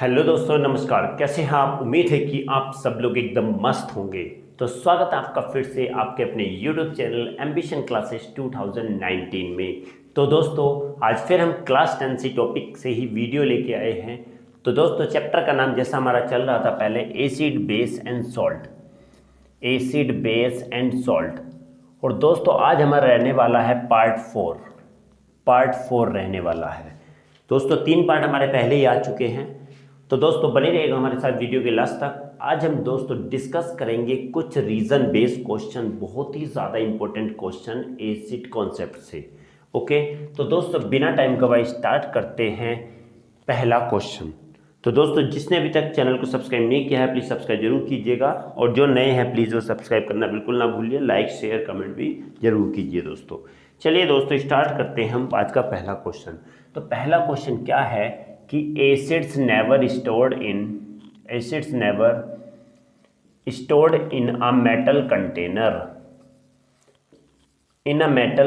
Hello दोस्तों, नमस्कार। कैसे हैं आप? उम्मीद है कि आप सब लोग एकदम मस्त होंगे। तो स्वागत है आपका फिर से आपके अपने यूट्यूब चैनल एम्बिशन क्लासेस 2019 में। तो दोस्तों, आज फिर हम क्लास 10 से टॉपिक से ही वीडियो लेके आए हैं। तो दोस्तों, चैप्टर का नाम जैसा हमारा चल रहा था पहले, acid base and salt. Acid base and salt. और दोस्तों, आज हमारा रहने वाला है पार्ट 4 रहने वाला है। दोस्तों, 3 पार्ट हमारे पहले ही आ चुके हैं। तो दोस्तों, बने रहिएगा हमारे साथ वीडियो के लास्ट तक। आज हम दोस्तों डिस्कस करेंगे कुछ रीजन बेस्ड क्वेश्चन, बहुत ही ज़्यादा इंपॉर्टेंट क्वेश्चन एसिड कॉन्सेप्ट से। ओके, तो दोस्तों बिना टाइम गवाए स्टार्ट करते हैं पहला क्वेश्चन। तो दोस्तों, जिसने अभी तक चैनल को सब्सक्राइब नहीं किया है प्लीज़ सब्सक्राइब जरूर कीजिएगा, और जो नए हैं प्लीज़ वो सब्सक्राइब करना बिल्कुल ना भूलिए। लाइक शेयर कमेंट भी जरूर कीजिए दोस्तों। चलिए दोस्तों, स्टार्ट करते हैं हम आज का पहला क्वेश्चन। तो पहला क्वेश्चन क्या है कि acids never stored in a metal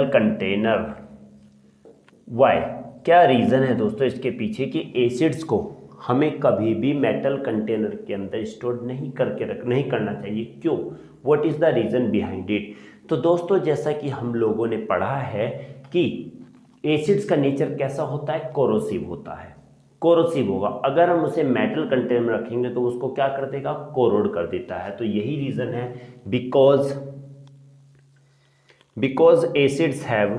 container. Why? क्या रीज़न है दोस्तों इसके पीछे कि एसिड्स को हमें कभी भी मेटल कंटेनर के अंदर स्टोर नहीं करना चाहिए? क्यों? What is the reason behind it? तो दोस्तों, जैसा कि हम लोगों ने पढ़ा है कि एसिड्स का नेचर कैसा होता है, कोरोसिव होता है। कोरोसिव होगा, अगर हम उसे मेटल कंटेनर में रखेंगे तो उसको क्या कर देगा, कोरोड कर देता है। तो यही रीज़न है, because acids have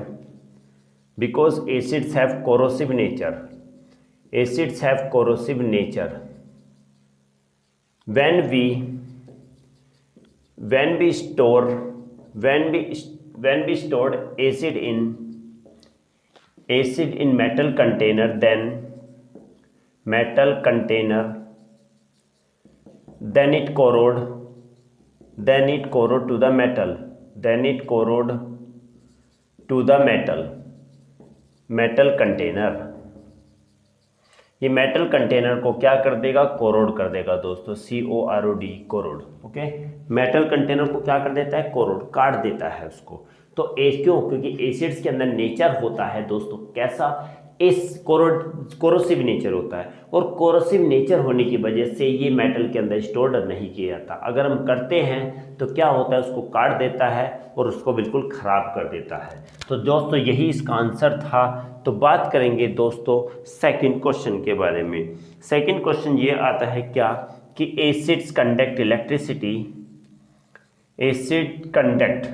corrosive nature. Acids have corrosive nature. When we stored acid in metal container, then it corrode to the metal container। ये मेटल कंटेनर को क्या कर देगा, कोरोड कर देगा दोस्तों। COROD, corrode. Okay, metal container को क्या कर देता है, कोरोड, काट देता है उसको। तो क्यों? क्योंकि एसिड्स के अंदर नेचर होता है दोस्तों कैसा, कोरोसिव नेचर होता है, और कोरोसिव नेचर होने की वजह से ये मेटल के अंदर स्टोर्ड नहीं किया जाता। अगर हम करते हैं तो क्या होता है, उसको काट देता है और उसको बिल्कुल ख़राब कर देता है। तो दोस्तों, यही इसका आंसर था। तो बात करेंगे दोस्तों सेकंड क्वेश्चन के बारे में। सेकंड क्वेश्चन ये आता है क्या कि acids conduct electricity. Acid conducts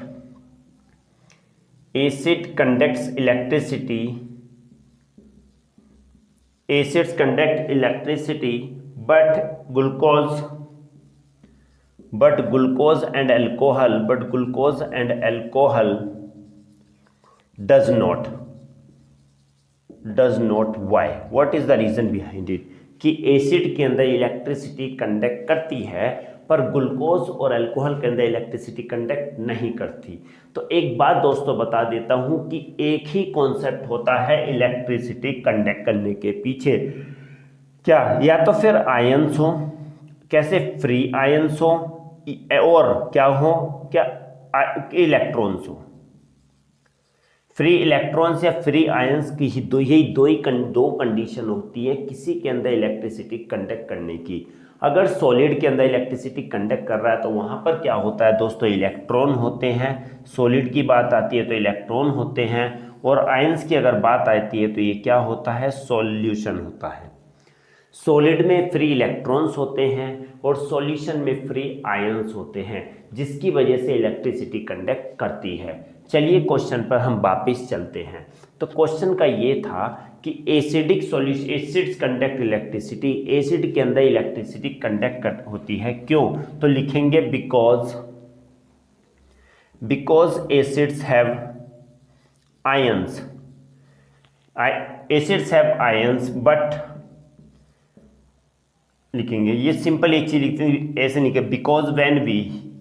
electricity but glucose and alcohol does not। Why? What is the reason behind it? कि एसिड के अंदर इलेक्ट्रिसिटी कंडक्ट करती है पर ग्लूकोज और अल्कोहल के अंदर इलेक्ट्रिसिटी कंडक्ट नहीं करती। तो एक बात दोस्तों बता देता हूं कि एक ही कॉन्सेप्ट होता है इलेक्ट्रिसिटी कंडक्ट करने के पीछे। क्या? या तो फिर आयंस हो, कैसे, फ्री आयंस हो, और क्या हो, क्या इलेक्ट्रॉन्स हो। फ्री इलेक्ट्रॉन्स या फ्री आयंस की ही दो कंडीशन होती है किसी के अंदर इलेक्ट्रिसिटी कंडक्ट करने की। अगर सॉलिड के अंदर इलेक्ट्रिसिटी कंडक्ट कर रहा है तो वहां पर क्या होता है दोस्तों, इलेक्ट्रॉन होते हैं। सॉलिड की बात आती है तो इलेक्ट्रॉन होते हैं, और आयंस की अगर बात आती है तो ये क्या होता है, सॉल्यूशन होता है। सॉलिड में फ्री इलेक्ट्रॉन्स होते हैं और सॉल्यूशन में फ्री आयंस होते हैं, जिसकी वजह से इलेक्ट्रिसिटी कंडक्ट करती है। चलिए क्वेश्चन पर हम वापस चलते हैं। तो क्वेश्चन का ये था कि एसिड्स कंडक्ट इलेक्ट्रिसिटी। एसिड के अंदर इलेक्ट्रिसिटी कंडक्ट होती है, क्यों? तो लिखेंगे because acids have ions but लिखेंगे, ये सिंपल एक चीज लिखते हैं, ऐसे नहीं कि बिकॉज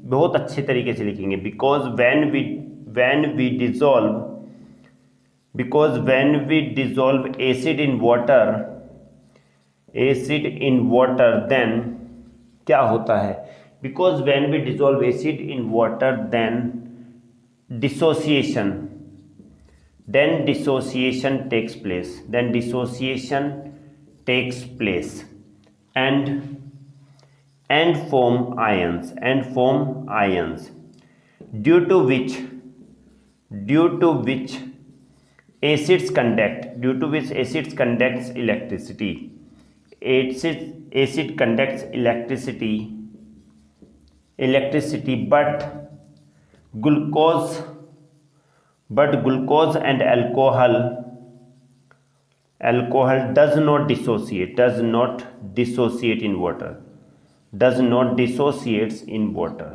बहुत अच्छे तरीके से लिखेंगे। Because when we dissolve acid in water then क्या होता है, because when we dissolve acid in water then dissociation takes place and form ions due to which acids conducts electricity. Acid conducts electricity, but glucose and alcohol does not dissociate in water.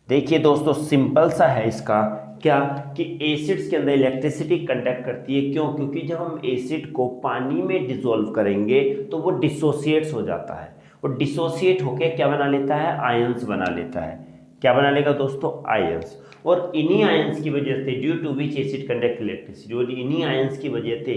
देखिए दोस्तों, simple सा है इसका क्या कि acids के अंदर electricity conduct करती है। क्यों? क्योंकि जब हम एसिड को पानी में डिसॉल्व करेंगे तो वो डिसोसिएट्स हो जाता है, और डिसोसिएट होकर क्या बना लेता है? आयंस बना लेता है। क्या बना लेगा दोस्तों? आयंस। और इन्हीं आयंस की वजह से due to which acid conduct electricity, और इन्हीं आयंस की वजह से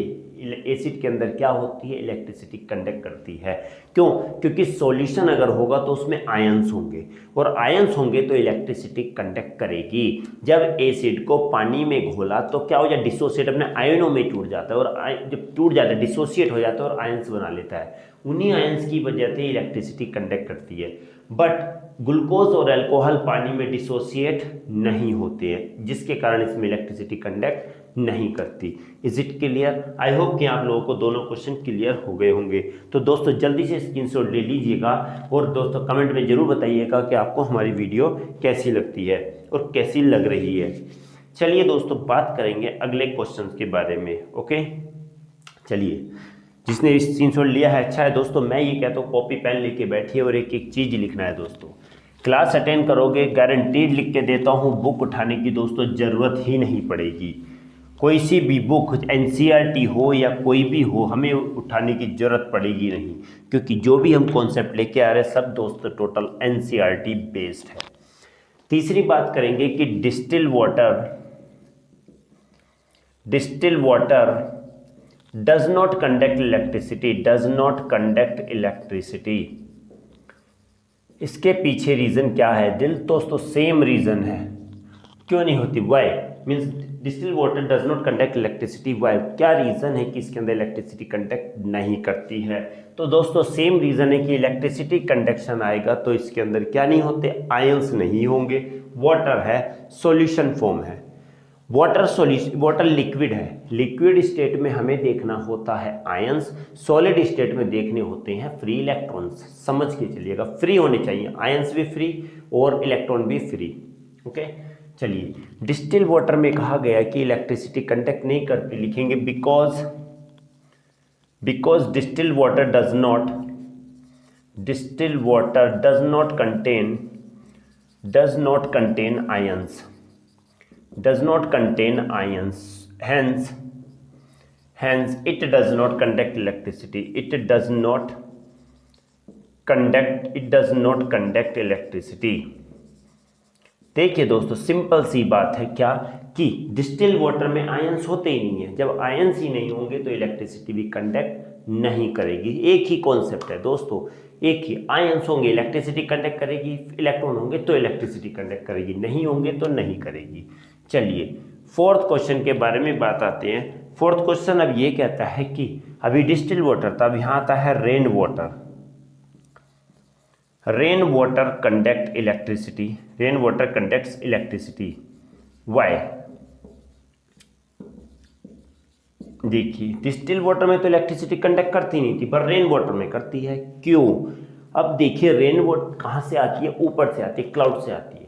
एसिड के अंदर क्या होती है? इलेक्ट्रिसिटी कंडक्ट करती है। क्यों? क्योंकि सॉल्यूशन अगर होगा तो उसमें आयंस होंगे, और आयंस होंगे तो इलेक्ट्रिसिटी कंडक्ट करेगी। जब एसिड को पानी में घोला तो क्या हो जाए? डिसोसिएट, अपने आयनों में टूट जाता है, और जब टूट जाता है डिसोसिएट हो जाता है और आयंस बना लेता है। उन्हीं आयंस की वजह से इलेक्ट्रिसिटी कंडक्ट करती है। बट ग्लूकोज और अल्कोहल पानी में डिसोसिएट नहीं होते हैं, जिसके कारण इसमें इलेक्ट्रिसिटी कंडक्ट नहीं करती। Is it clear? I hope कि आप लोगों को दोनों क्वेश्चन क्लियर हो गए होंगे। तो दोस्तों जल्दी से स्क्रीनशॉट ले लीजिएगा, और दोस्तों कमेंट में जरूर बताइएगा कि आपको हमारी वीडियो कैसी लगती है और कैसी लग रही है। चलिए दोस्तों बात करेंगे अगले क्वेश्चन के बारे में। ओके, चलिए, जिसने स्क्रीनशॉट लिया है अच्छा है दोस्तों। मैं ये कहता हूँ कॉपी पेन लेके बैठिए और एक एक चीज़ लिखना है दोस्तों। क्लास अटेंड करोगे, गारंटीड लिख के देता हूँ, बुक उठाने की दोस्तों ज़रूरत ही नहीं पड़ेगी। कोई सी भी बुक NCERT हो या कोई भी हो, हमें उठाने की ज़रूरत पड़ेगी नहीं, क्योंकि जो भी हम कॉन्सेप्ट लेके आ रहे हैं सब दोस्तों टोटल NCERT बेस्ड है। तीसरी बात करेंगे कि distil water does not conduct electricity। इसके पीछे रीज़न क्या है दोस्तों? सेम रीज़न है। क्यों नहीं होती? Why means distil water does not conduct electricity. Why, क्या रीज़न है कि इसके अंदर इलेक्ट्रिसिटी कंडक्ट नहीं करती है? तो दोस्तों सेम रीज़न है कि इलेक्ट्रिसिटी कंडक्शन आएगा तो इसके अंदर क्या नहीं होते? आयंस नहीं होंगे। वाटर है, सॉल्यूशन फॉर्म है। वाटर लिक्विड है, लिक्विड स्टेट में हमें देखना होता है आयंस, सॉलिड स्टेट में देखने होते हैं फ्री इलेक्ट्रॉन्स। समझ के चलिएगा, फ्री होने चाहिए, आयंस भी फ्री और इलेक्ट्रॉन भी फ्री। ओके, चलिए, डिस्टिल वाटर में कहा गया कि इलेक्ट्रिसिटी कंडक्ट नहीं करती, लिखेंगे because distil water does not contain ions, hence it does not conduct electricity। देखिए दोस्तों सिंपल सी बात है क्या कि डिस्टिल वाटर में आयंस होते ही नहीं है। जब आयंस ही नहीं होंगे तो इलेक्ट्रिसिटी भी कंडक्ट नहीं करेगी। एक ही कॉन्सेप्ट है दोस्तों, एक ही। आयंस होंगे इलेक्ट्रिसिटी कंडक्ट करेगी, इलेक्ट्रॉन होंगे तो इलेक्ट्रिसिटी कंडक्ट करेगी, नहीं होंगे तो नहीं करेगी। चलिए फोर्थ क्वेश्चन के बारे में बात आते हैं। फोर्थ क्वेश्चन अब ये कहता है कि अभी डिस्टिल वाटर था, अब यहाँ आता है rain water conduct electricity. Why? देखिए डिस्टिल वाटर में तो इलेक्ट्रिसिटी कंडक्ट करती नहीं थी, पर रेन वाटर में करती है। क्यों? अब देखिए रेन वाटर कहाँ से आती है? ऊपर से आती है, क्लाउड से आती है।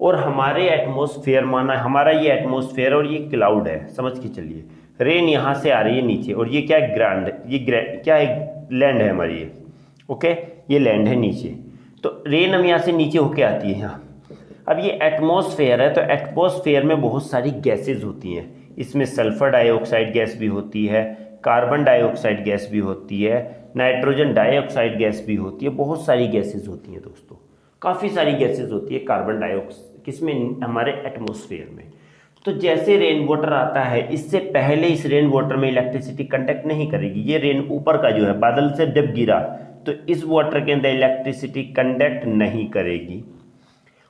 और हमारे एटमॉस्फेयर, माना हमारा ये एटमॉस्फेयर और ये क्लाउड है, समझ के चलिए। रेन यहाँ से आ रही है नीचे, और ये क्या है? क्या है? लैंड है हमारी ये। ओके, ये लैंड है नीचे, तो रेन हम यहाँ से नीचे होके आती है यहाँ। अब ये एटमॉस्फेयर है, तो एटमॉस्फेयर में बहुत सारी गैसेज होती हैं। इसमें सल्फर डाइऑक्साइड गैस भी होती है, कार्बन डाइऑक्साइड गैस भी होती है, नाइट्रोजन डाइऑक्साइड गैस भी होती है, बहुत सारी गैसेज होती हैं दोस्तों, काफ़ी सारी गैसेज होती है कार्बन डाइऑक्साइड किसमें? हमारे एटमॉस्फेयर में। तो जैसे रेन वाटर आता है, इससे पहले इस रेन वाटर में इलेक्ट्रिसिटी कंडक्ट नहीं करेगी। ये रेन ऊपर का जो है, बादल से जब गिरा तो इस वाटर के अंदर इलेक्ट्रिसिटी कंडक्ट नहीं करेगी।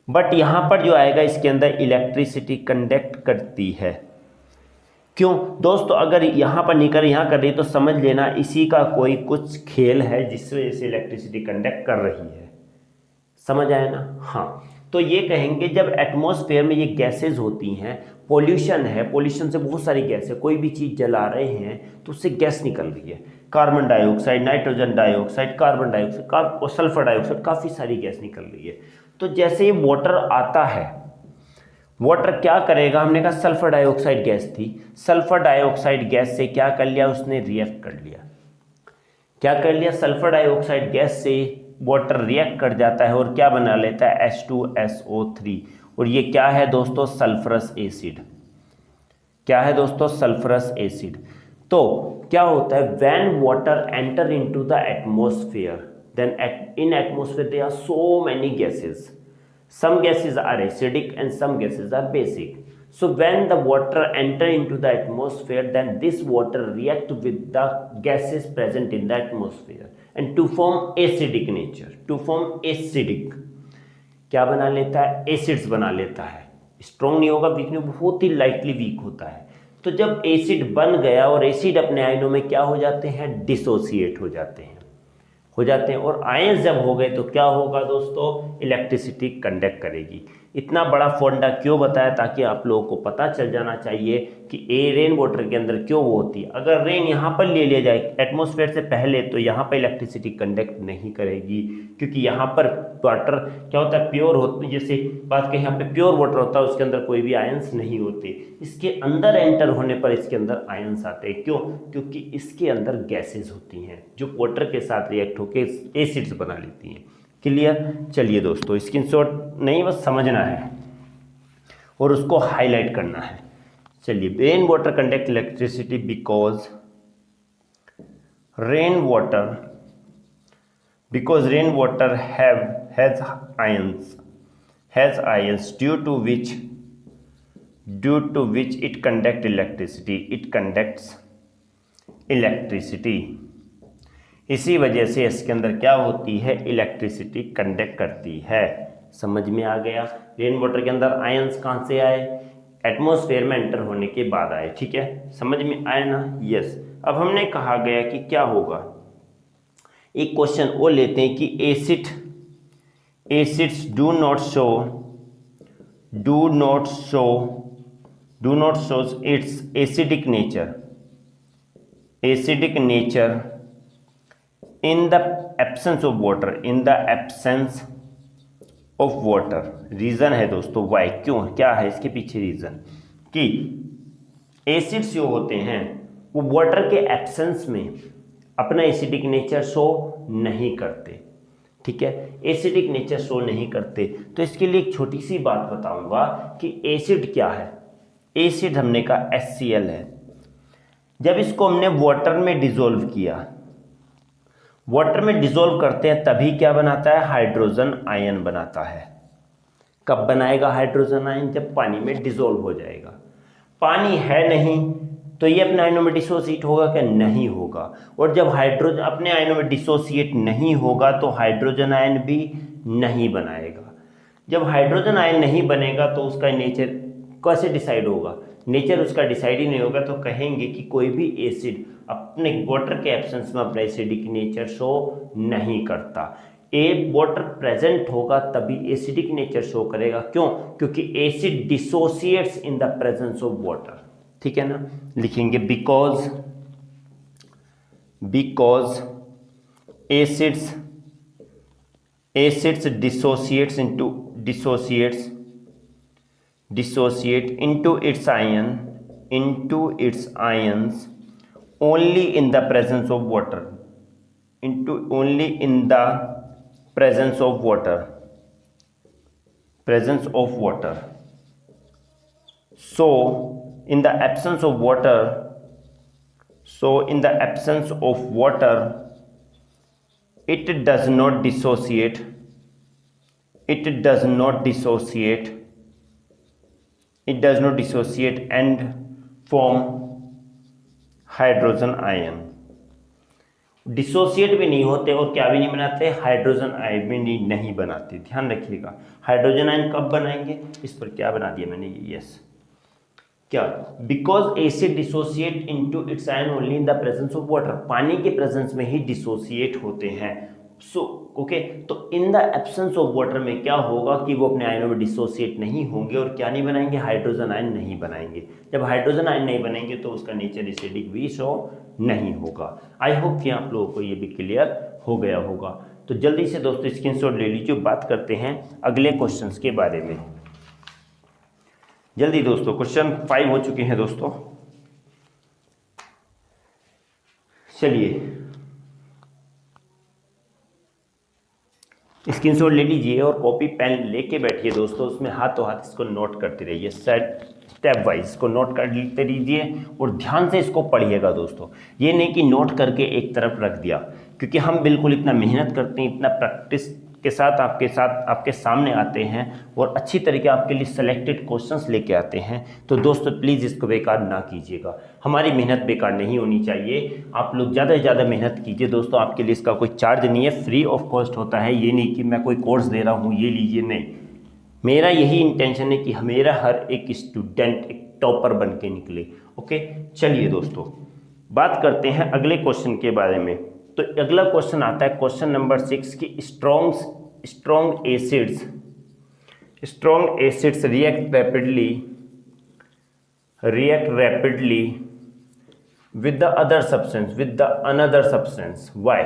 बट यहाँ पर जो आएगा इसके अंदर इलेक्ट्रिसिटी कंडक्ट करती है। क्यों दोस्तों, अगर यहाँ पर नहीं कर यहाँ कर रही तो समझ लेना इसी का कोई कुछ खेल है जिस वजह से इलेक्ट्रिसिटी कंडक्ट कर रही है। समझ आया ना? हाँ, तो ये कहेंगे जब एटमॉस्फेयर में ये गैसेज होती हैं, पोल्यूशन है, पोल्यूशन से बहुत सारी गैस है, कोई भी चीज़ जला रहे हैं तो उससे गैस निकल रही है, carbon dioxide, nitrogen dioxide, carbon dioxide और सल्फर डाइऑक्साइड, काफ़ी सारी गैस निकल रही है। तो जैसे ये वाटर आता है, वाटर क्या करेगा, हमने कहा सल्फर डाइऑक्साइड गैस थी, सल्फर डाइऑक्साइड गैस से क्या कर लिया उसने, रिएक्ट कर लिया। क्या कर लिया, सल्फर डाइऑक्साइड गैस से वाटर रिएक्ट कर जाता है और क्या बना लेता है, H2SO3। और ये क्या है दोस्तों, सल्फरस एसिड। क्या है दोस्तों, सल्फरस एसिड। तो क्या होता है, when water enter into the atmosphere, then in atmosphere there are so many gases, some gases are acidic and some gases are basic. So when the water enter into the atmosphere, then this water react with the gases present in the atmosphere and to form acidic nature, to form acidic, क्या बना लेता है, acids बना लेता है। Strong नहीं होगा, week नहीं, बहुत ही लाइटली वीक होता है। तो जब एसिड बन गया और एसिड अपने आयनों में क्या हो जाते हैं, डिसोसिएट हो जाते हैं, और आयंस जब हो गए तो क्या होगा दोस्तों, इलेक्ट्रिसिटी कंडक्ट करेगी। इतना बड़ा फॉर्मूला क्यों बताया, ताकि आप लोगों को पता चल जाना चाहिए कि रेन वाटर के अंदर क्यों वो होती है। अगर रेन यहाँ पर ले लिया जाए एटमॉस्फेयर से पहले तो यहाँ पर इलेक्ट्रिसिटी कंडक्ट नहीं करेगी, क्योंकि यहाँ पर वाटर क्या होता है, प्योर होता है। जैसे बात करें यहाँ पे प्योर वाटर होता है, उसके अंदर कोई भी आयंस नहीं होते। इसके अंदर एंटर होने पर इसके अंदर आयंस आते हैं। क्यों? क्योंकि इसके अंदर गैसेज होती हैं जो वाटर के साथ रिएक्ट होकर एसिड्स बना लेती हैं। क्लियर? चलिए दोस्तों, स्क्रीनशॉट नहीं, बस समझना है और उसको हाईलाइट करना है। चलिए, rain water conduct electricity because rain water has ions due to which it conducts electricity। इसी वजह से इसके अंदर क्या होती है, इलेक्ट्रिसिटी कंडक्ट करती है। समझ में आ गया? रेन वाटर के अंदर आयंस कहाँ से आए, एटमॉस्फेयर में एंटर होने के बाद आए। ठीक है, समझ में आया ना? यस। अब हमने कहा गया कि क्या होगा, एक क्वेश्चन वो लेते हैं कि acids do not show its acidic nature in the absence of water। Reason है दोस्तों वाई, क्यों, क्या है इसके पीछे रीजन, कि एसिड्स जो होते हैं वो वाटर के एब्सेंस में अपना एसिडिक नेचर शो नहीं करते। ठीक है, एसिडिक नेचर शो नहीं करते। तो इसके लिए एक छोटी सी बात बताऊंगा कि एसिड क्या है। एसिड हमने कहा HCl है। जब इसको हमने वाटर में डिसॉल्व किया, वाटर में डिसॉल्व करते हैं तभी क्या बनाता है, हाइड्रोजन आयन बनाता है। कब बनाएगा हाइड्रोजन आयन, जब पानी में डिसॉल्व हो जाएगा। पानी है नहीं तो ये अपने आयनों में डिसोसिएट होगा क्या, नहीं होगा। और जब हाइड्रोजन अपने आयनों में डिसोसिएट नहीं होगा तो हाइड्रोजन आयन भी नहीं बनाएगा। जब हाइड्रोजन आयन नहीं बनेगा तो उसका नेचर कैसे डिसाइड होगा, नेचर उसका डिसाइड ही नहीं होगा। तो कहेंगे कि कोई भी एसिड अपने वाटर के एब्सेंस में अपना एसिडिक नेचर शो नहीं करता। वाटर प्रेजेंट होगा तभी एसिडिक नेचर शो करेगा। क्यों? क्योंकि acid dissociates in the presence of water. ठीक है ना, लिखेंगे because acids dissociate into its ions only in the presence of water, so in the absence of water it does not dissociate and form hydrogen ion. Dissociate भी नहीं होते और क्या भी नहीं बनाते, हाइड्रोजन आयन भी नहीं बनाते। ध्यान रखिएगा, हाइड्रोजन आयन कब बनाएंगे, इस पर क्या बना दिया मैंने, यस। क्या, because acid dissociate into its ion only in the presence of water, पानी के प्रेजेंस में ही डिसोसिएट होते हैं। सो ओके, तो in the absence of water में क्या होगा कि वो अपने आयनों में डिसोसिएट नहीं होंगे और क्या नहीं बनाएंगे, हाइड्रोजन आयन नहीं बनाएंगे। जब हाइड्रोजन आयन नहीं बनेंगे तो उसका नेचर एसिडिक भी शो नहीं होगा। आई होप कि आप लोगों को ये भी क्लियर हो गया होगा। तो जल्दी से दोस्तों स्क्रीनशॉट ले लीजिए, बात करते हैं अगले क्वेश्चंस के बारे में। जल्दी दोस्तों, क्वेश्चन 5 हो चुके हैं दोस्तों। चलिए स्क्रीनशॉट ले लीजिए और कॉपी पेन लेके बैठिए दोस्तों, उसमें हाथों हाथ इसको नोट करते रहिए, स्टेप वाइज इसको नोट कर लेते रहिए और ध्यान से इसको पढ़िएगा दोस्तों। ये नहीं कि नोट करके एक तरफ रख दिया, क्योंकि हम बिल्कुल इतना मेहनत करते हैं, इतना प्रैक्टिस के साथ आपके सामने आते हैं और अच्छी तरीके आपके लिए सेलेक्टेड क्वेश्चंस लेके आते हैं। तो दोस्तों प्लीज़ इसको बेकार ना कीजिएगा, हमारी मेहनत बेकार नहीं होनी चाहिए। आप लोग ज़्यादा से ज़्यादा मेहनत कीजिए दोस्तों, आपके लिए इसका कोई चार्ज नहीं है, फ्री ऑफ कॉस्ट होता है। ये नहीं कि मैं कोई कोर्स दे रहा हूँ ये लीजिए, नहीं, मेरा यही इंटेंशन है कि मेरा हर एक स्टूडेंट एक टॉपर बन के निकले। ओके, चलिए दोस्तों बात करते हैं अगले क्वेश्चन के बारे में। तो अगला क्वेश्चन आता है क्वेश्चन नंबर 6 की strong acids react rapidly with the other substance, with the another substance. Why?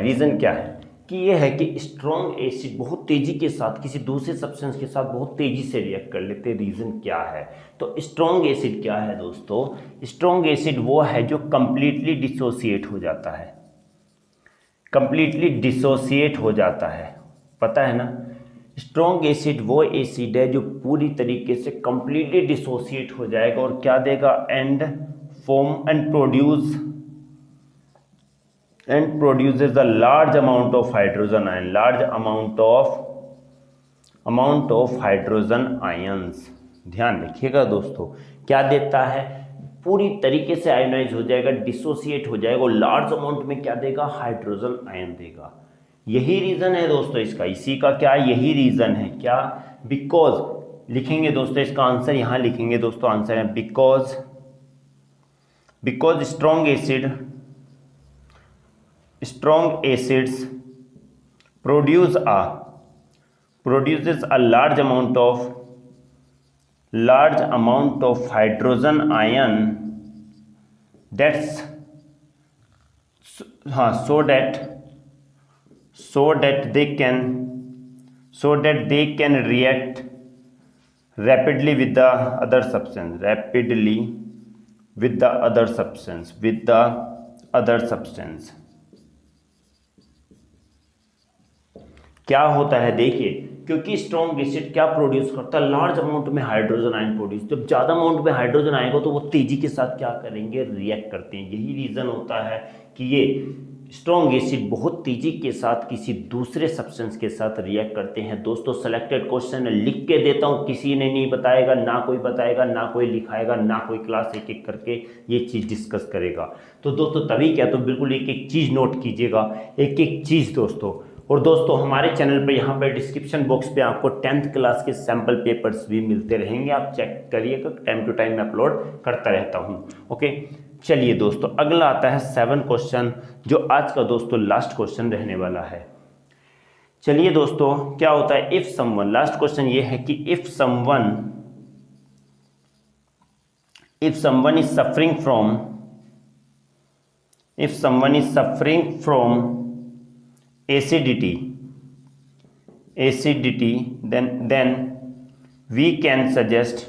Reason क्या है कि यह है कि स्ट्रॉन्ग एसिड बहुत तेजी के साथ किसी दूसरे सब्सटेंस के साथ बहुत तेजी से रिएक्ट कर लेते हैं। रीजन क्या है? तो स्ट्रॉन्ग एसिड क्या है दोस्तों? स्ट्रॉन्ग एसिड वो है जो कंप्लीटली डिसोसिएट हो जाता है, कंप्लीटली डिसोसिएट हो जाता है, पता है ना। स्ट्रॉन्ग एसिड वो एसिड है जो पूरी तरीके से कंप्लीटली डिसोसिएट हो जाएगा और क्या देगा, and form and produces a large amount of hydrogen ion, large amount of hydrogen ions. ध्यान रखिएगा दोस्तों, क्या देता है, पूरी तरीके से आयोनाइज हो जाएगा, डिसोसिएट हो जाएगा और लार्ज अमाउंट में क्या देगा, हाइड्रोजन आयन देगा। यही रीजन है दोस्तों इसका, इसी का क्या, यही रीजन है क्या, बिकॉज लिखेंगे दोस्तों इसका आंसर यहां लिखेंगे दोस्तों, आंसर है because strong acids produces a large amount of hydrogen ion so that they can react rapidly with the other substance, क्या होता है देखिए, क्योंकि स्ट्रॉन्ग एसिड क्या प्रोड्यूस करता है, लार्ज अमाउंट में हाइड्रोजन आयन प्रोड्यूस। जब ज़्यादा अमाउंट में हाइड्रोजन आएगा तो वो तेजी के साथ क्या करेंगे, रिएक्ट करते हैं। यही रीज़न होता है कि ये स्ट्रॉन्ग एसिड बहुत तेजी के साथ किसी दूसरे सब्सटेंस के साथ रिएक्ट करते हैं। दोस्तों सेलेक्टेड क्वेश्चन लिख के देता हूँ, किसी ने नहीं बताएगा, ना कोई बताएगा, ना कोई लिखाएगा, ना कोई क्लास एक एक करके ये चीज़ डिस्कस करेगा। तो दोस्तों तभी क्या, तो बिल्कुल एक एक चीज़ नोट कीजिएगा, एक एक चीज़ दोस्तों। और दोस्तों हमारे चैनल पे यहाँ पर डिस्क्रिप्शन बॉक्स पे आपको 10th क्लास के सैम्पल पेपर्स भी मिलते रहेंगे, आप चेक करिएगा, टाइम टू टाइम मैं अपलोड करता रहता हूँ। ओके, चलिए दोस्तों अगला आता है 7 क्वेश्चन, जो आज का दोस्तों लास्ट क्वेश्चन रहने वाला है। चलिए दोस्तों क्या होता है, इफ समवन, लास्ट क्वेश्चन ये है कि if someone is suffering from acidity, then we can suggest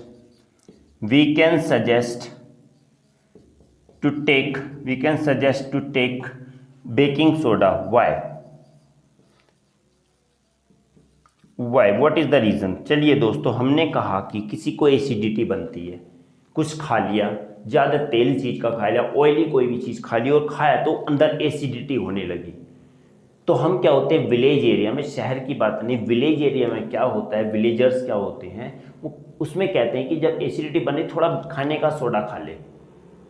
to take baking soda. Why? What is the reason? चलिए दोस्तों, हमने कहा कि किसी को एसिडिटी बनती है, कुछ खा लिया, ज़्यादा तेल चीज़ का खा लिया, ऑयली कोई भी चीज़ खा ली और खाया तो अंदर एसिडिटी होने लगी। तो हम क्या होते हैं, विलेज एरिया में, शहर की बात नहीं, विलेज एरिया में क्या होता है, विलेजर्स क्या होते हैं, वो उसमें कहते हैं कि जब एसिडिटी बने थोड़ा खाने का सोडा खा ले,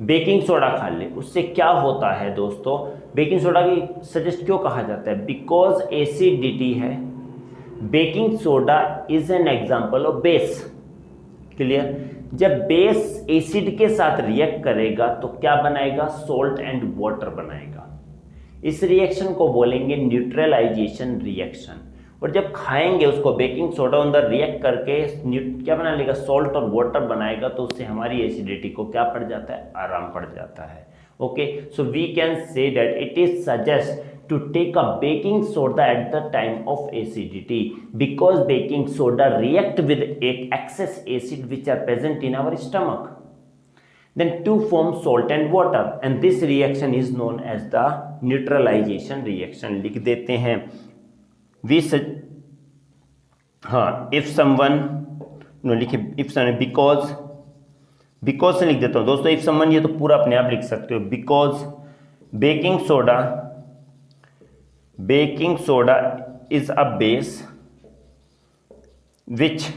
बेकिंग सोडा खा ले। उससे क्या होता है दोस्तों, बेकिंग सोडा की सजेस्ट क्यों कहा जाता है, बिकॉज एसिडिटी है baking soda is an example of base. Clear? जब बेस एसिड के साथ रिएक्ट करेगा तो क्या बनाएगा? सॉल्ट एंड वाटर बनाएगा। इस रिएक्शन को बोलेंगे न्यूट्रलाइजेशन रिएक्शन। और जब खाएंगे उसको, बेकिंग सोडा अंदर रिएक्ट करके क्या बना लेगा? सॉल्ट और वाटर बनाएगा, तो उससे हमारी एसिडिटी को क्या पड़ जाता है? आराम पड़ जाता है। Okay, so we can say that it is suggest to take a baking soda at the time of acidity because baking soda react with excess acid which are present in our stomach, then to form salt and water, and this reaction is known as the neutralization reaction। लिख देते हैं if someone no लिखे if someone because से लिख देता हूँ दोस्तों। if someone ये तो पूरा अपने आप लिख सकते हो। because baking soda is a base which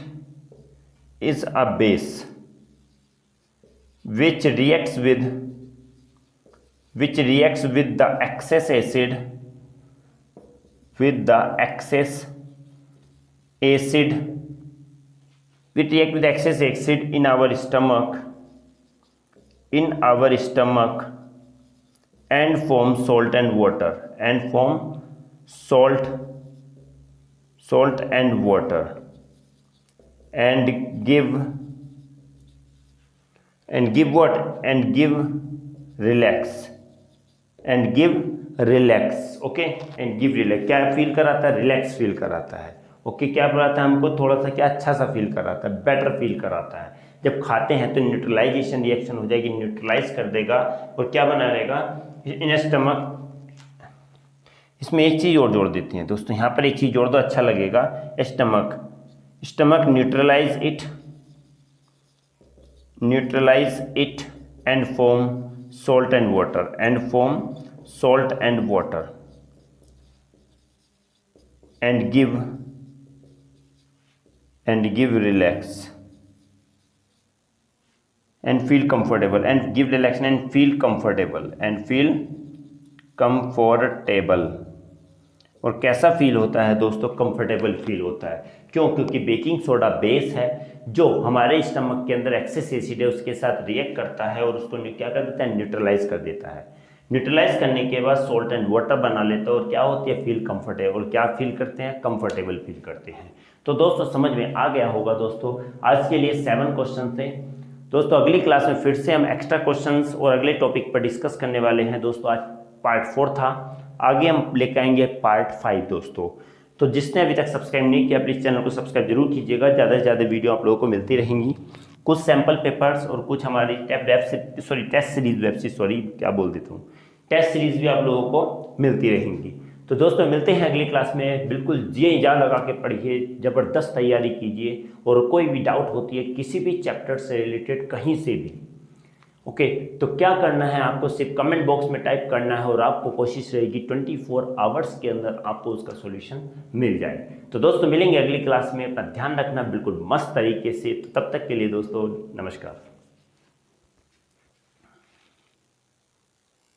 reacts with the excess acid in our stomach and form salt and water and give relax। Okay, and give relax. क्या फील कराता है? रिलैक्स फील कराता है। ओके, क्या कराता है हमको? थोड़ा सा क्या अच्छा सा फील कराता है, बेटर फील कराता है। जब खाते हैं तो न्यूट्रलाइजेशन रिएक्शन हो जाएगी, न्यूट्रलाइज कर देगा और क्या बना रहेगा इन स्टमक। इसमें एक चीज़ और जोड़ देती हैं दोस्तों, यहाँ पर एक चीज़ जोड़ दो, अच्छा लगेगा। Stomach neutralise it and form salt and water and give relax and feel comfortable and give relaxation and feel comfortable और कैसा फील होता है दोस्तों? कंफर्टेबल फील होता है। क्यों? क्योंकि बेकिंग सोडा बेस है जो हमारे स्टमक के अंदर एक्सेस एसिड है उसके साथ रिएक्ट करता है और उसको क्या कर देता है? न्यूट्रलाइज कर देता है। न्यूट्रलाइज करने के बाद सॉल्ट एंड वाटर बना लेते हैं और क्या होती है? Feel comfortable. क्या फील करते हैं? कंफर्टेबल फील करते हैं। तो दोस्तों समझ में आ गया होगा दोस्तों। आज के लिए 7 क्वेश्चन थे दोस्तों। अगली क्लास में फिर से हम एक्स्ट्रा क्वेश्चंस और अगले टॉपिक पर डिस्कस करने वाले हैं दोस्तों। आज पार्ट 4 था, आगे हम लेकर आएंगे पार्ट 5 दोस्तों। तो जिसने अभी तक सब्सक्राइब नहीं किया प्लीज़ चैनल को सब्सक्राइब जरूर कीजिएगा। ज़्यादा से ज़्यादा वीडियो आप लोगों को मिलती रहेंगी। कुछ सैम्पल पेपर्स और कुछ हमारी टेस्ट सीरीज भी आप लोगों को मिलती रहेंगी। तो दोस्तों मिलते हैं अगली क्लास में। बिल्कुल जी जान लगा के पढ़िए, ज़बरदस्त तैयारी कीजिए और कोई भी डाउट होती है किसी भी चैप्टर से रिलेटेड कहीं से भी, ओके, तो क्या करना है आपको? सिर्फ कमेंट बॉक्स में टाइप करना है और आपको कोशिश रहेगी 24 आवर्स के अंदर आपको उसका सॉल्यूशन मिल जाए। तो दोस्तों मिलेंगे अगली क्लास में। अपना ध्यान रखना बिल्कुल मस्त तरीके से। तो तब तक के लिए दोस्तों नमस्कार।